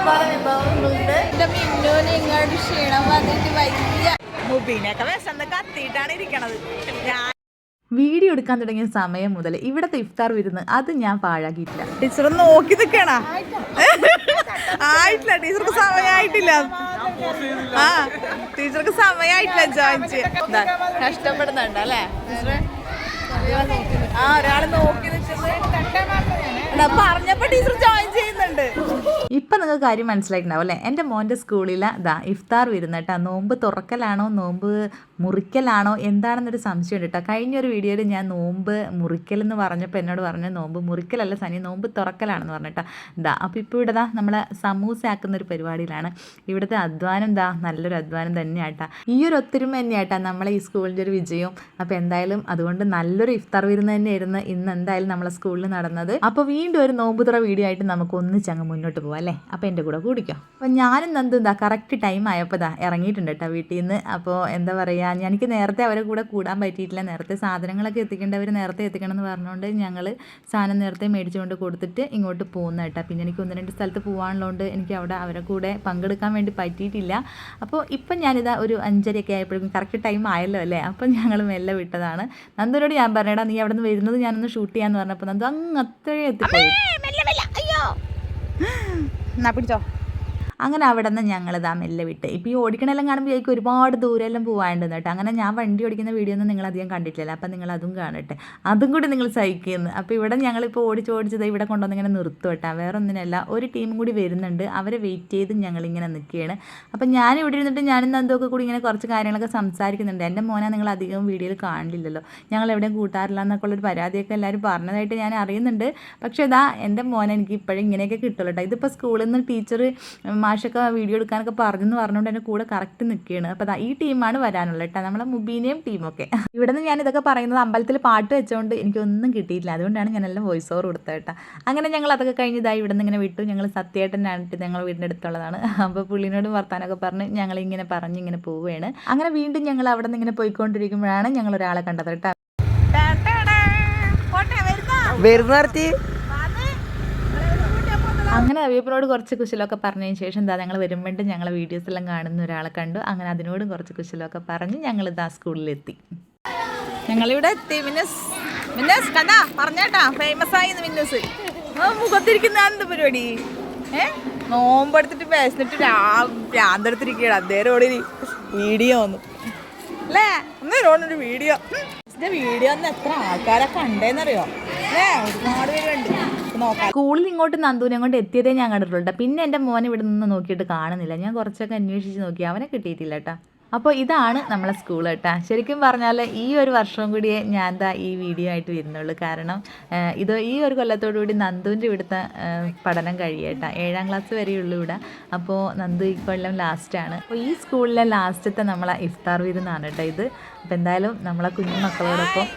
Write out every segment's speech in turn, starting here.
പല വിഭവങ്ങളുണ്ട്. എൻ്റെ മിന്നൂന് ഇങ്ങോട്ട് ക്ഷീണം വന്നിട്ട് വലിയ മുബീനൊക്കെ വിശന്ന് കത്തിയിട്ടാണ് ഇരിക്കണത്. വീഡിയോ എടുക്കാൻ തുടങ്ങിയ സമയം മുതൽ ഇവിടുത്തെ ഇഫ്താർ വിരുന്ന് അത് ഞാൻ പാഴാക്കിയിട്ടില്ല. ടീച്ചർ നോക്കി നിൽക്കണ ആയിട്ടില്ല, ടീച്ചർക്ക് സമയമായിട്ടില്ല. ടീച്ചർക്ക് സമയമായിട്ടില്ല. ചോദിച്ച് കഷ്ടപ്പെടുന്നുണ്ട് അല്ലേ ഒരാള് നോക്കി നിൽക്കുന്നത് പറഞ്ഞപ്പോ ടീച്ചർ ജോയിൻ ചെയ്യുന്നുണ്ട്. ഇപ്പം നിങ്ങൾക്ക് കാര്യം മനസ്സിലായിട്ടുണ്ടാവും അല്ലേ? എൻ്റെ മോൻ്റെ സ്കൂളിൽ ഇഫ്താർ വരുന്ന കേട്ടോ. നോമ്പ് തുറക്കലാണോ നോമ്പ് മുറിക്കലാണോ എന്താണെന്നൊരു സംശയം ഉണ്ട് കേട്ടോ. കഴിഞ്ഞൊരു വീഡിയോയിൽ ഞാൻ നോമ്പ് മുറിക്കലെന്ന് പറഞ്ഞപ്പോൾ എന്നോട് പറഞ്ഞു നോമ്പ് മുറിക്കലല്ല സനി, നോമ്പ് തുറക്കലാണെന്ന് പറഞ്ഞിട്ടാ. അപ്പോൾ ഇപ്പോൾ ഇവിടെ നമ്മളെ സമൂസ ആക്കുന്നൊരു പരിപാടിയിലാണ്. ഇവിടുത്തെ അധ്വാനം നല്ലൊരു അധ്വാനം തന്നെയാട്ടാ. ഈ ഒരു ഒത്തൊരുമ തന്നെയാട്ടാ നമ്മളെ ഈ സ്കൂളിൻ്റെ ഒരു വിജയം. അപ്പോൾ എന്തായാലും അതുകൊണ്ട് നല്ലൊരു ഇഫ്താർ വിരുന്ന് തന്നെയായിരുന്നു ഇന്ന് എന്തായാലും നമ്മളെ സ്കൂളിൽ നടന്നത്. അപ്പോൾ വീണ്ടും ഒരു നോമ്പ് തുറ വീഡിയോ ആയിട്ട് നമുക്ക് ഒന്നിച്ചങ്ങ് മുന്നോട്ട് പോകാം അല്ലേ? അപ്പോൾ എൻ്റെ കൂടെ കൂടിക്കോ. അപ്പോൾ ഞാനും നന്ദു കറക്റ്റ് ടൈം ആയപ്പോൾ ഇറങ്ങിയിട്ടുണ്ട് കേട്ടോ വീട്ടിൽ നിന്ന്. അപ്പോൾ എന്താ പറയുക, എനിക്ക് നേരത്തെ അവരെ കൂടെ കൂടാൻ പറ്റിയിട്ടില്ല. നേരത്തെ സാധനങ്ങളൊക്കെ എത്തിക്കേണ്ടവർ നേരത്തെ എത്തിക്കണം എന്ന് പറഞ്ഞുകൊണ്ട് ഞങ്ങൾ സാധനം നേരത്തെ മേടിച്ചുകൊണ്ട് കൊടുത്തിട്ട് ഇങ്ങോട്ട് പോകുന്ന കേട്ടോ. പിന്നെ എനിക്ക് 1-2 സ്ഥലത്ത് പോകാനുള്ളതുകൊണ്ട് എനിക്ക് അവിടെ അവരെ കൂടെ പങ്കെടുക്കാൻ വേണ്ടി പറ്റിയിട്ടില്ല. അപ്പോൾ ഇപ്പം ഞാനിതാ ഒരു 5:30 ആയപ്പോഴേക്കും കറക്റ്റ് ടൈം ആയല്ലോ അല്ലേ? അപ്പം ഞങ്ങൾ മെല്ലെ വിട്ടതാണ്. നന്ദുനോട് ഞാൻ പറഞ്ഞേടാ നീ അവിടെ നിന്ന് വരുന്നത് ഞാനൊന്ന് ഷൂട്ട് ചെയ്യാന്ന് പറഞ്ഞപ്പോൾ നന്ദു അങ്ങ് അത്രയും എത്തിപ്പോയി. എന്നാ പിടിച്ചോ. അങ്ങനെ അവിടെ നിന്ന് ഞങ്ങളിതാ മെല്ലെ വിട്ട്. ഇപ്പോൾ ഈ ഓടിക്കണെല്ലാം കാണുമ്പോൾ എനിക്ക് ഒരുപാട് ദൂരമെല്ലാം പോകാനുണ്ടെന്ന് കേട്ടോ. അങ്ങനെ ഞാൻ വണ്ടി ഓടിക്കുന്ന വീഡിയോ ഒന്നും നിങ്ങളധികം കണ്ടിട്ടില്ല. അപ്പം നിങ്ങൾ അതും കാണട്ടെ, അതും കൂടി നിങ്ങൾ സഹിക്കുന്നു. അപ്പോൾ ഇവിടെ ഞങ്ങളിപ്പോൾ ഓടിച്ചത് ഇവിടെ കൊണ്ടുവന്ന് ഇങ്ങനെ നിർത്തും കേട്ടോ. വേറെ ഒന്നിനല്ല, ഒരു ടീമും കൂടി വരുന്നുണ്ട്. അവരെ വെയിറ്റ് ചെയ്ത് ഞങ്ങളിങ്ങനെ നിൽക്കുകയാണ്. അപ്പം ഞാൻ ഇവിടെ ഇരുന്നിട്ട് ഞാനും നന്ദുമൊക്കെ കൂടി ഇങ്ങനെ കുറച്ച് കാര്യങ്ങളൊക്കെ സംസാരിക്കുന്നുണ്ട്. എൻ്റെ മോനെ നിങ്ങൾ അധികം വീഡിയോയിൽ കാണില്ലല്ലോ, ഞങ്ങൾ എവിടെയും കൂട്ടാറില്ല എന്നൊക്കെ ഉള്ളൊരു പരാതിയൊക്കെ എല്ലാവരും പറഞ്ഞതായിട്ട് ഞാൻ അറിയുന്നുണ്ട്. പക്ഷേ എൻ്റെ മോനെ എനിക്ക് ഇപ്പോഴും ഇങ്ങനെയൊക്കെ കിട്ടുള്ളൂ കേട്ടോ. ഇതിപ്പോൾ സ്കൂളിൽ നിന്ന് ടീച്ചർ മാഷൊക്കെ വീഡിയോ എടുക്കാനൊക്കെ പറഞ്ഞുകൊണ്ട് എൻ്റെ കൂടെ കറക്റ്റ് നിൽക്കുകയാണ്. അപ്പോൾ ഈ ടീമാണ് വരാനുള്ളത് കേട്ടോ, നമ്മളെ മുബീനയും ടീമൊക്കെ. ഇവിടെ നിന്ന് ഞാൻ ഇതൊക്കെ പറയുന്നത് അമ്പലത്തിൽ പാട്ട് വെച്ചുകൊണ്ട് എനിക്കൊന്നും കിട്ടിയിട്ടില്ല. അതുകൊണ്ടാണ് ഞാനെല്ലാം വോയിസ് ഓവർ കൊടുത്തത് കേട്ടോ. അങ്ങനെ ഞങ്ങൾ അതൊക്കെ കഴിഞ്ഞതായി ഇവിടെ നിന്ന് ഇങ്ങനെ വിട്ടു. ഞങ്ങൾ സത്യേട്ടനായിട്ട് ഞങ്ങൾ വീടിൻ്റെ അടുത്തുള്ളതാണ്. അപ്പോൾ പുള്ളിനോടും വർത്താനൊക്കെ പറഞ്ഞ് ഞങ്ങളിങ്ങനെ പറഞ്ഞിങ്ങനെ പോവുകയാണ്. അങ്ങനെ വീണ്ടും ഞങ്ങൾ അവിടെ നിന്ന് ഇങ്ങനെ പോയിക്കൊണ്ടിരിക്കുമ്പോഴാണ് ഞങ്ങൾ ഒരാളെ കണ്ടത് കേട്ടോ. അങ്ങനെ അവിയപ്പനോട് കുറച്ച് കുശലമൊക്കെ പറഞ്ഞതിന് ശേഷം ഞങ്ങൾ വരുമ്പോഴും ഞങ്ങളെ വീഡിയോസ് എല്ലാം കാണുന്ന ഒരാളെ കണ്ടു. അങ്ങനെ അതിനോടും കുറച്ച് കുശലമൊക്കെ പറഞ്ഞ് ഞങ്ങൾ സ്കൂളിലെത്തി. ഞങ്ങളിവിടെ എത്തി. മിന്നസ് കണ്ടാ പറഞ്ഞേട്ടാ ഫേമസ് ആയി മിന്നസ്. മുഖത്തിരിക്കുന്ന എന്ത് പരിപാടി? നോമ്പെടുത്തിട്ട് പേശിട്ട് ഭ്രാന്തെടുത്തിരിക്കുകയാണ്. അദ്ദേഹം വീഡിയോ ഒന്നും അല്ലേ? ഒന്നൊരു വീഡിയോ വീഡിയോ ഒന്ന് എത്ര ആൾക്കാരെ കണ്ടേന്നറിയോ? ഒരുപാട് പേരുണ്ട്. സ്കൂളിൽ ഇങ്ങോട്ട് നന്ദൂനെ കൊണ്ട് എത്തിയതേ ഞാൻ കണ്ടിട്ടുണ്ട്. പിന്നെ എൻ്റെ മോനെ ഇവിടെ നിന്ന് നോക്കിയിട്ട് കാണുന്നില്ല. ഞാൻ കുറച്ചൊക്കെ അന്വേഷിച്ച് നോക്കി, അവനെ കിട്ടിയിട്ടില്ല കേട്ടോ. അപ്പോൾ ഇതാണ് നമ്മളെ സ്കൂൾ കേട്ടോ. ശരിക്കും പറഞ്ഞാൽ ഈ ഒരു വർഷവും കൂടിയേ ഞാൻ ഈ വീഡിയോ ആയിട്ട് വരുന്നുള്ളൂ. കാരണം ഈ ഒരു കൊല്ലത്തോടുകൂടി നന്ദുവിൻ്റെ ഇവിടുത്തെ പഠനം കഴിയട്ടോ. 7ാം ക്ലാസ് വരെയുള്ളൂ ഇവിടെ. അപ്പോൾ നന്ദു ഈ കൊല്ലം ലാസ്റ്റാണ്. അപ്പോൾ ഈ സ്കൂളിലെ ലാസ്റ്റത്തെ നമ്മളെ ഇഫ്താർ വിരുന്നാണ് കേട്ടോ ഇത്. അപ്പോൾ എന്തായാലും നമ്മളെ കുഞ്ഞു മക്കളോടൊപ്പം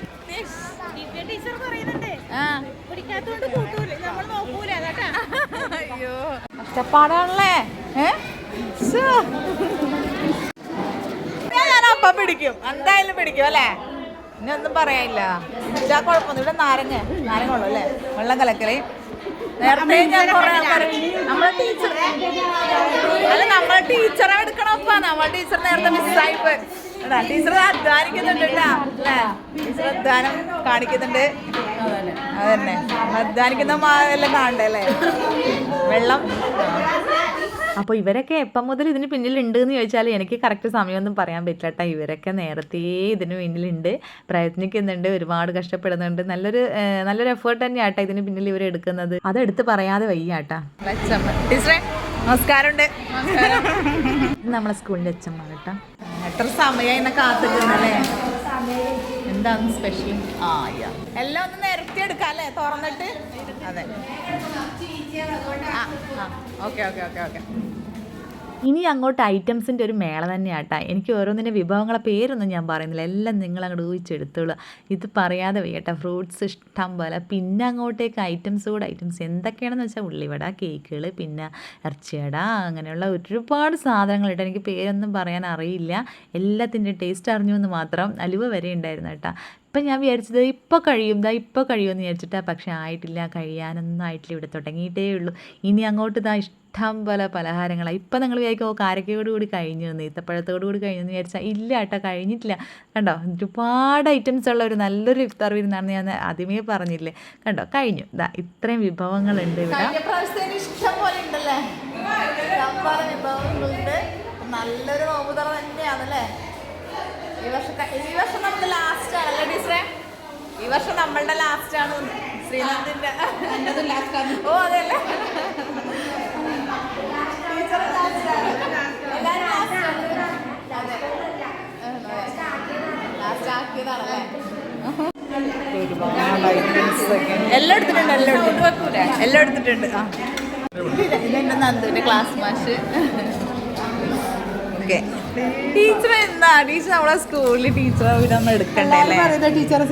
കഷ്ടപ്പാടാണല്ലേ. ഞാനപ്പം പിടിക്കും, എന്തായാലും പിടിക്കും അല്ലേ? ഇനി ഒന്നും പറയാനില്ല. കുഴപ്പമൊന്നും. ഇവിടെ നാരങ്ങ ഉള്ളു അല്ലേ? വെള്ളം കലക്കലേ നേരത്തെ ഞാൻ കുറെ ആൾക്കാർ നമ്മളെ ടീച്ചറെ എടുക്കണപ്പാ. നമ്മളെ ടീച്ചർ നേരത്തെ മിസ്സായിപ്പോ. ടീച്ചർ അധ്വാനിക്കുന്നുണ്ട് അല്ലേ? ടീച്ചർ അധ്വാനം കാണിക്കുന്നുണ്ട്. അതന്നെ അധ്വാനിക്കുന്ന എല്ലാം കാണണ്ടേ അല്ലേ? വെള്ളം. അപ്പോൾ ഇവരൊക്കെ എപ്പം മുതൽ ഇതിന് പിന്നിലുണ്ട് എന്ന് ചോദിച്ചാൽ എനിക്ക് കറക്റ്റ് സമയമൊന്നും പറയാൻ പറ്റില്ല കേട്ടോ. ഇവരൊക്കെ നേരത്തെ ഇതിന് പിന്നിലുണ്ട്, പ്രയത്നിക്കുന്നുണ്ട്, ഒരുപാട് കഷ്ടപ്പെടുന്നുണ്ട്. നല്ലൊരു എഫേർട്ട് തന്നെയാണ് കേട്ടോ ഇതിന് പിന്നിൽ ഇവർ എടുക്കുന്നത്. അതെടുത്ത് പറയാതെ വയ്യ കേട്ടോ. ടീച്ചറെ നമസ്കാരമുണ്ട്. നമ്മളെ സ്കൂളിൻ്റെ അച്ഛമ്മ കേട്ടോ. എത്ര സമയമായി കാത്തിട്ടുണ്ടല്ലേ? എന്താണ് സ്പെഷ്യൽ? എല്ലാം ഒന്ന് നിരത്തി എടുക്കാം അല്ലേ? തുറന്നിട്ട്. അതെ. ഓക്കെ. ഇനി അങ്ങോട്ട് ഐറ്റംസിൻ്റെ ഒരു മേള തന്നെയാട്ടാ. എനിക്ക് ഓരോന്നിൻ്റെ വിഭവങ്ങളെ പേരൊന്നും ഞാൻ പറയുന്നില്ല, എല്ലാം നിങ്ങൾ അങ്ങോട്ട് ഊഹിച്ചെടുത്തോളൂ. ഇത് പറയാതെ വയ്യട്ടെ. ഫ്രൂട്ട്സ് ഇഷ്ടം പോലെ. പിന്നെ അങ്ങോട്ടേക്ക് ഐറ്റംസ് എന്തൊക്കെയാണെന്ന് വെച്ചാൽ ഉള്ളിവട, കേക്കുകൾ, പിന്നെ ഇറച്ചിവട, അങ്ങനെയുള്ള ഒരുപാട് സാധനങ്ങൾ എനിക്ക് പേരൊന്നും പറയാൻ അറിയില്ല. എല്ലാത്തിൻ്റെ ടേസ്റ്റ് അറിഞ്ഞു എന്ന് മാത്രം. അലുവ വരെ ഉണ്ടായിരുന്നു കേട്ടോ. ഇപ്പം ഞാൻ വിചാരിച്ചത് ഇപ്പോൾ കഴിയുമെന്ന് വിചാരിച്ചിട്ടാണ്. പക്ഷേ ആയിട്ടില്ല, കഴിയാനൊന്നും ആയിട്ടില്ല. ഇവിടെ തുടങ്ങിയിട്ടേ ഉള്ളൂ. ഇനി അങ്ങോട്ട് ഇഷ്ടം ഇഷ്ടം പോലെ പലഹാരങ്ങളാണ്. ഇപ്പം നിങ്ങൾ വിചാരിക്കും കാരക്കയോട് കൂടി കഴിഞ്ഞു എന്ന്, ഈത്തപ്പഴത്തോടു കൂടി കഴിഞ്ഞു എന്ന് വിചാരിച്ചാൽ ഇല്ല കേട്ടോ, കഴിഞ്ഞിട്ടില്ല. കണ്ടോ, ഒരുപാട് ഐറ്റംസ് ഉള്ള ഒരു നല്ലൊരു ഇഫ്താർ വിരുന്നാണെന്ന് ഞാൻ ആദ്യമേ പറഞ്ഞില്ലേ. കണ്ടോ, കഴിഞ്ഞു. ഇതാ ഇത്രയും വിഭവങ്ങളുണ്ട് ഇവിടെ. ഇഷ്ടം പോലെ ഉണ്ടല്ലേ, വിഭവങ്ങളുണ്ട്. നല്ലൊരു നോമ്പുതറ തന്നെയാണല്ലേ. ഈ വർഷം നമ്മുടെ ലാസ്റ്റ് ആണല്ലേ ടീച്ചറെ? ഈ വർഷം നമ്മളുടെ ലാസ്റ്റ് ആണ് ശ്രീനാഥിന്റെ. ഓ അതെല്ലേ, ടീച്ചർ ലാസ്റ്റ് ആണ്, എല്ലാവരും ലാസ്റ്റ് ആണ്. അതെ, ലാസ്റ്റ് ആക്കിയതാണല്ലേ. എല്ലാം എടുത്തിട്ടുണ്ട്, എല്ലാം എടുത്തിട്ടുണ്ട്. ആ ഇതെന്റെ നന്ദുവിന്റെ ക്ലാസ് മാഷ്. ടീച്ചർ എന്താ ടീച്ചർ നമ്മളെ സ്കൂളിൽ ടീച്ചറെ വിടാൻ എടുക്കണ്ടേ? ടീച്ചറെ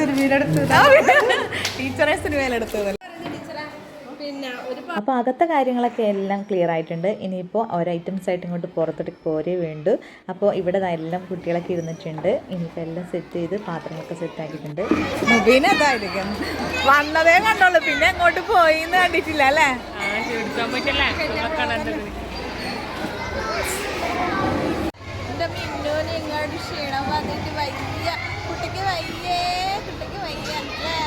സിനിമയിലെടുത്തത്. അപ്പോൾ അകത്തെ കാര്യങ്ങളൊക്കെ എല്ലാം ക്ലിയർ ആയിട്ടുണ്ട്. ഇനിയിപ്പോൾ ഓരോ ഐറ്റംസ് ആയിട്ട് ഇങ്ങോട്ട് പുറത്തോട്ട് പോരേ വേണ്ടു. അപ്പോൾ ഇവിടെ എല്ലാം കുട്ടികളൊക്കെ ഇരുന്നിട്ടുണ്ട്. ഇനിയിപ്പോൾ എല്ലാം സെറ്റ് ചെയ്ത് പാത്രങ്ങളൊക്കെ സെറ്റ് ആക്കിയിട്ടുണ്ട്. മുബീനെ അതായിരിക്കും വന്നതേ കണ്ടോളൂ, പിന്നെ അങ്ങോട്ട് പോയി എന്ന് കണ്ടിട്ടില്ല അല്ലേ. എന്റെ മിന്നൂന് ഇങ്ങോട്ട് ക്ഷീണം വന്നിട്ട് വയ്യ, കുട്ടിക്ക് വയ്യ അല്ലേ.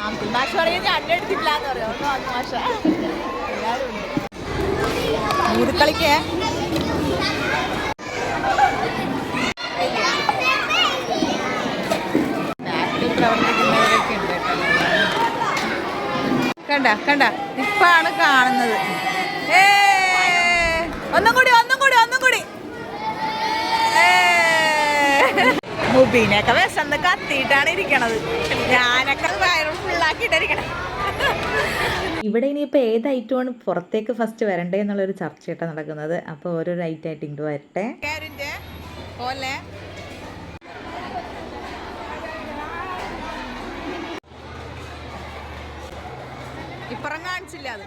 അബ്ദുൽ മാഷ് പറയുന്നത് കണ്ടെടുത്തില്ല എന്ന് പറയുമോ മാഷ. എല്ലാവരും ഊരുക്കളിക്ക് പ്രവർത്തിക്കുന്നവരൊക്കെ ഉണ്ട് കേട്ടോ. കണ്ട ഇപ്പാണ് കാണുന്നത്. ഒന്നും കൂടി മുബീനൊക്കെ വിശന്ന് കത്തിയിട്ടാണ് ഇരിക്കണത്. ഞാനൊക്കെ വയറും ഫുള്ളാക്കിയിട്ടിരിക്കണം. ഇവിടെ ഇനിയിപ്പോൾ ഏത് ഐറ്റമാണ് പുറത്തേക്ക് ഫസ്റ്റ് വരണ്ടേ എന്നുള്ളൊരു ചർച്ചയായിട്ടാണ് നടക്കുന്നത്. അപ്പോൾ ഓരോരോ ഐറ്റമായിട്ട് ഇങ്ങോട്ട് വരട്ടെ. പോലെ ഇപ്പുറം കാണിച്ചില്ല അത്.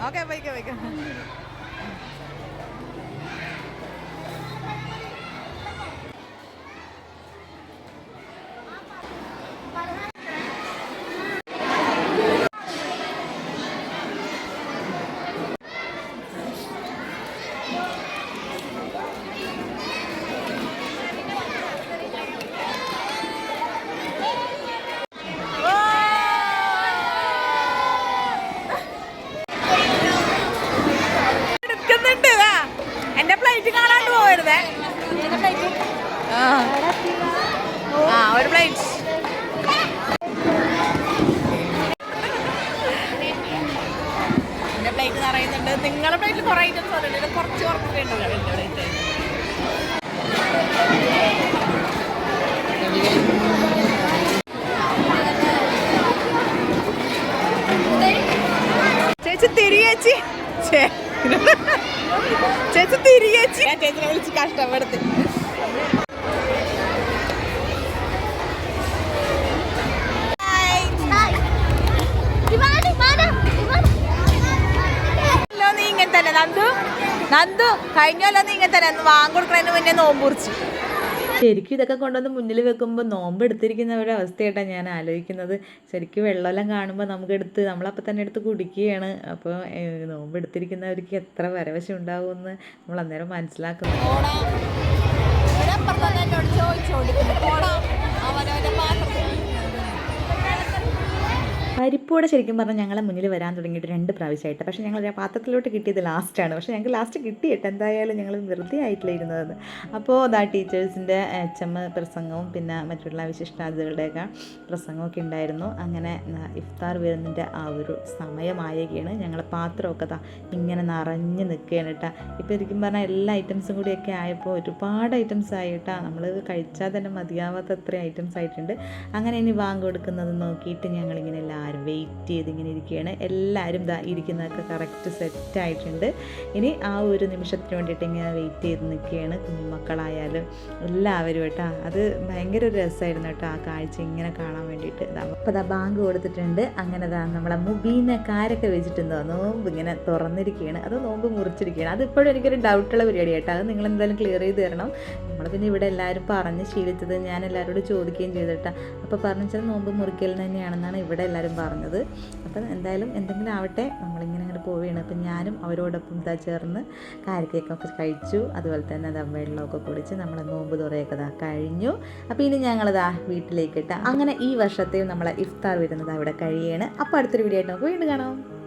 ഓക്കെ പോയിക്കോ. എന്റെ പ്ലേറ്റ് കാണാണ്ട് പോകരുതേ. ഒരു പ്ലേറ്റ് എന്റെ പ്ലേറ്റ് നിറയുന്നുണ്ട്. നിങ്ങളുടെ പ്ലേറ്റിൽ കുറെ ഐറ്റംസ് പറയുന്നുണ്ട്, കുറച്ച് കുറച്ചിട്ടുണ്ടല്ലോ എന്റെ പ്ലേറ്റ്. ചേച്ചി തിരിയേച്ചി ഞാൻ ചേച്ചിനെ വിളിച്ച് കഷ്ടപ്പെടുത്തി. നീ ഇങ്ങനെ തന്നെ നന്ദു കഴിഞ്ഞല്ലോ, നീ ഇങ്ങനെ തന്നെ വാങ്ങിക്കൊടുക്കണതിന് മുന്നേ നോമ്പ് കുറിച്ച്. ശരിക്കും ഇതൊക്കെ കൊണ്ടുവന്ന് മുന്നിൽ വെക്കുമ്പോൾ നോമ്പ് എടുത്തിരിക്കുന്നവരുടെ അവസ്ഥയായിട്ടാണ് ഞാൻ ആലോചിക്കുന്നത്. ശരിക്കും വെള്ളമെല്ലാം കാണുമ്പോൾ നമുക്കെടുത്ത് നമ്മളപ്പം തന്നെ എടുത്ത് കുടിക്കുകയാണ്. അപ്പോൾ നോമ്പ് എടുത്തിരിക്കുന്നവർക്ക് എത്ര വരവശം ഉണ്ടാവുമെന്ന് നമ്മൾ അന്നേരം മനസ്സിലാക്കുന്നു. പരിപ്പോടെ ശരിക്കും പറഞ്ഞാൽ ഞങ്ങളെ മുന്നിൽ വരാൻ തുടങ്ങിയിട്ട് 2 പ്രാവശ്യമായിട്ട്. പക്ഷേ ഞങ്ങൾ പാത്രത്തിലോട്ട് കിട്ടിയത് ലാസ്റ്റാണ്. പക്ഷേ ഞങ്ങൾക്ക് ലാസ്റ്റ് കിട്ടിയിട്ട് എന്തായാലും ഞങ്ങൾ വെറുതെ ആയിട്ടില്ല ഇരുന്നതെന്ന്. അപ്പോൾ അതാ ടീച്ചേഴ്സിൻ്റെ HM പ്രസംഗവും പിന്നെ മറ്റുള്ള വിശിഷ്ടാതിഥികളുടെയൊക്കെ പ്രസംഗമൊക്കെ ഉണ്ടായിരുന്നു. അങ്ങനെ ഇഫ്താർ വരുന്നതിൻ്റെ ആ ഒരു സമയമായേക്കാണ്. ഞങ്ങൾ പാത്രമൊക്കെ ഇങ്ങനെ നിറഞ്ഞ് നിൽക്കുകയാണ് കേട്ടോ. ഇപ്പോൾ ശരിക്കും പറഞ്ഞാൽ എല്ലാ ഐറ്റംസും കൂടിയൊക്കെ ആയപ്പോൾ ഒരുപാട് ഐറ്റംസ് ആയിട്ടാണ്. നമ്മൾ കഴിച്ചാൽ തന്നെ മതിയാവാത്ത അത്രയും ഐറ്റംസ് ആയിട്ടുണ്ട്. അങ്ങനെ ഇനി വാങ്ങി കൊടുക്കുന്നത് നോക്കിയിട്ട് ഞങ്ങളിങ്ങനെ എല്ലാവരും വെയിറ്റ് ചെയ്ത് ഇങ്ങനെ ഇരിക്കുകയാണ്. എല്ലാവരും ഇരിക്കുന്നതൊക്കെ കറക്റ്റ് സെറ്റായിട്ടുണ്ട്. ഇനി ആ ഒരു നിമിഷത്തിന് വേണ്ടിയിട്ട് ഇങ്ങനെ വെയിറ്റ് ചെയ്ത് നിൽക്കുകയാണ്. കുഞ്ഞുമക്കളായാലും എല്ലാവരും കേട്ടോ. അത് ഭയങ്കര ഒരു രസമായിരുന്നു കേട്ടോ ആ കാഴ്ച ഇങ്ങനെ കാണാൻ വേണ്ടിയിട്ട്. അപ്പോൾ ബാങ്ക് കൊടുത്തിട്ടുണ്ട്. അങ്ങനെ നമ്മളെ മുബീനെ കാരൊക്കെ വെച്ചിട്ടുണ്ടോ നോമ്പ് ഇങ്ങനെ തുറന്നിരിക്കുകയാണ്, അത് നോമ്പ് മുറിച്ചിരിക്കുകയാണ്. അതിപ്പോഴും എനിക്കൊരു ഡൗട്ടുള്ള പരിപാടി കേട്ടോ. അത് നിങ്ങൾ എന്തായാലും ക്ലിയർ ചെയ്ത് തരണം. നമ്മൾ പിന്നെ ഇവിടെ എല്ലാവരും പറഞ്ഞ് ശീലിച്ചത് ഞാൻ എല്ലാവരോടും ചോദിക്കുകയും ചെയ്തിട്ടാ. അപ്പോൾ പറഞ്ഞാൽ നോമ്പ് മുറിക്കൽ തന്നെയാണെന്നാണ് ഇവിടെ എല്ലാവരും പറഞ്ഞത്. പോകുന്നത്. അപ്പം എന്തായാലും എന്തെങ്കിലും ആവട്ടെ, നമ്മളിങ്ങനെ അങ്ങനെ പോവുകയാണ്. അപ്പം ഞാനും അവരോടൊപ്പം ഇതാ ചേർന്ന് കാരക്കേക്കൊക്കെ കഴിച്ചു. അതുപോലെ തന്നെ അതാ വെള്ളമൊക്കെ കുടിച്ച് നമ്മളെ നോമ്പ് തുറയൊക്കെ ഇതാ കഴിഞ്ഞു. അപ്പോൾ ഇനി ഞങ്ങളിതാ വീട്ടിലേക്ക് ഇട്ടാൽ അങ്ങനെ ഈ വർഷത്തെയും നമ്മളെ ഇഫ്താർ വരുന്നത് അവിടെ കഴിയാണ്. അപ്പോൾ അടുത്തൊരു വീഡിയോ ആയിട്ട് നമുക്ക് വീണ്ടും കാണാം.